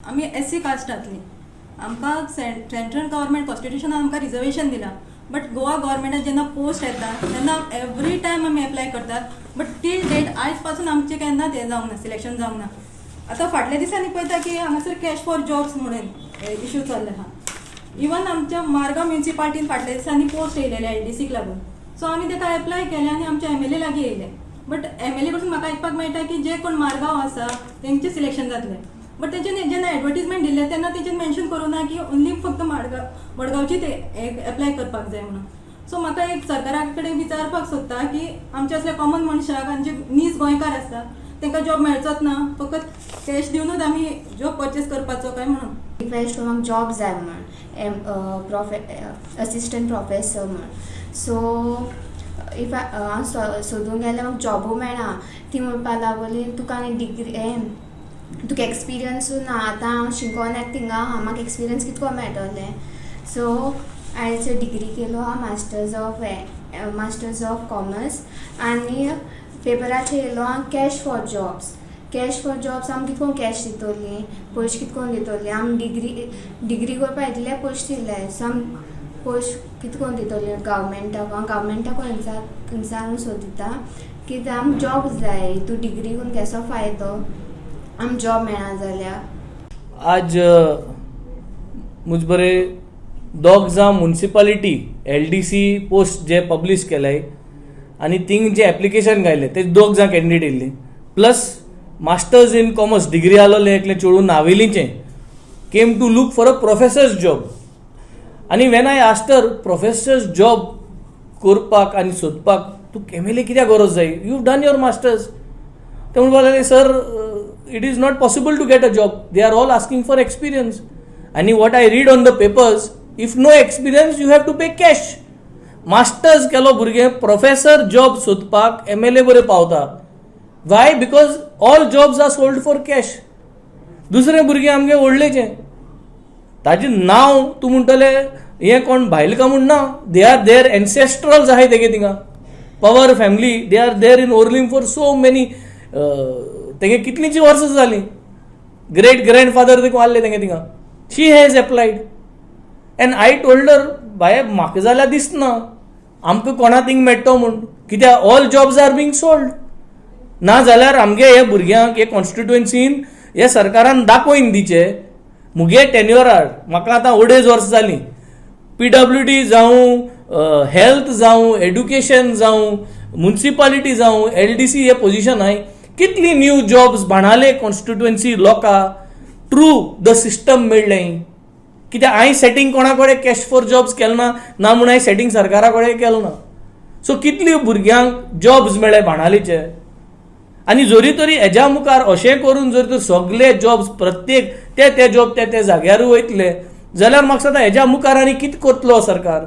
आम्ही SC कास्टातली आमकां central government कॉन्स्टिट्यूशनान आमकां रिजर्वेशन दिला. बट गोवा गव्हर्मेंटान जेन्ना पोस्ट येता तेन्ना एवरी टायम आमी एप्लाय करतात. बट टील डेट आयज पासून आमचे केन्ना ते जावंक ना, सिलेक्शन जावंक ना. आतां फाटल्या दिसांनी पळयता की हांगासर कॅश फॉर जॉब्स म्हणून इश्यू चल्ले आहा. इवन आमच्या मारगांव म्युनिसिपालिटीन फाटल्या दिसांनी पोस्ट येयलेले LDCक लागून. सो आमी ताका एप्लाय केले आनी आमच्या MLA लागीं येयले. बट MLA कडसून म्हाका आयकपाक मेळटा की जे कोण मारगांव आसा तेंचे सिलेक्शन जातलें. बट तेंच्यानी जेन्ना एडवर्टिजमेंट दिले तेन्ना तेंच्यान मेन्शन करूं ना की ओन्ली फक्त मडगांवची ते एप्लाय करपाक जाय म्हणून. सो म्हाका एक सरकारा कडेन विचारपाक सोदता की आमचे असले कॉमन मनशाक आनी जे नीज गोंयकार आसता तांकां जॉब मेळचोच ना, फकत कॅश दिवनूच आमी जॉब परचेस करपाचो काय म्हणून. रिक्वेस्ट म्हाका जॉब जाय म्हणून असिस्टंट प्रोफेसर म्हणून. सो इफ हांव सोदूंक गेल्यार म्हाका जॉबू मेळना. ती म्हणपाक लागली तुका आनी डिग्री तुका एक्सपिरियन्सूय ना. आतां हांव शिकोन येता थिंगा म्हाका एक्सपिरियन्स कितको मेळटलें. सो हांवें डिग्री केलो हा मास्टर्स ऑफ कॉमर्स आनी पेपराचेर येयलो हा कॅश फॉर जॉब्स आमकां कितको कॅश दितली, पयशे कितकोन दितली. आमी डिग्री करपा इतले पयशे दिले. सो आमी पयशे कितकोन दितली गव्हर्मेंटाक. हांव गव्हर्मेंटाक विचारूंक सोदिता की आमकां जॉब जाय. तूं डिग्री करून केसो फायदो, आमकां जॉब मेळना जाल्यार. आज मुझ बरे दोग म्युनिसिपालिटी LDC पोस्ट जे पब्लिश केलाय आनी थिंग जे एप्लिकेशन घायले ते दोग कॅन्डिडेट येयल्ले. Plus masters in commerce degree आसलेले एकले चेडूं नावेलीचें came to look for a professor's job. आनी वेन आय आस्टर प्रोफेसर्स जॉब करपाक आनी सोदपाक तूं MLA कित्याक गरज जाय, यू डन युअर मास्टर्स. ते म्हणपाक लागले sir it is not possible to get a job. They are all asking for experience. And what I read on the papers, if no experience, you have to pay cash. Masters केलो भुरगे professor job सोदपाक MLA बरे पावता. Why? Because all jobs are sold for cash. दुसरे भुरगे आमगे व्हडलेचे ताजे नांव तूं म्हणटले हे कोण भायल का म्हूण ना. दे आर देअर एन्सेस्ट्रल्स आहाय तेगे थिंगा. पवर family, they are there in Orlim for so many तेगे कितलींची वर्सां जालीं. ग्रेट ग्रँडफादर ते वारले तेगे थिंगा. She has applied and I told her bye म्हाका जाल्यार दिसना आमकां कोणा थिंग मेळटो म्हूण. कित्याक all jobs are being sold. ना जाल्यार आमगे हे भुरग्यांक हे कॉन्स्टिट्युएन्सीन हे सरकारान दाखोवन दिचे. मुगे टेन्युअरार म्हाका आतां 2.5 वर्सां जालीं. PWD जावं हेल्थ जावं एड्युकेशन जावं म्युनिसिपालिटी जावं LDC हे पोजिशन हाय कितली न्यू जॉब्स बाणाले कॉन्स्टिट्युएन्सी लोकां ट्रू द सिस्टम मेळ्ळें. कित्याक हांवें सेटींग कोणा कडेन कॅश फॉर जॉब्स केलें ना म्हणून हांवें सेटींग सरकारा कडेन केलें ना. सो कितली भुरग्यांक जॉब्स मेळ्ळे बाणालीचे. आनी जरी तरी हेज्या मुखार अशें करून जर तर सगळे जॉब्स प्रत्येक ते जॉब ते जाग्यार वयतले जाल्यार म्हाका दिसता हेज्या मुखार आनी कितें करतलो सरकार.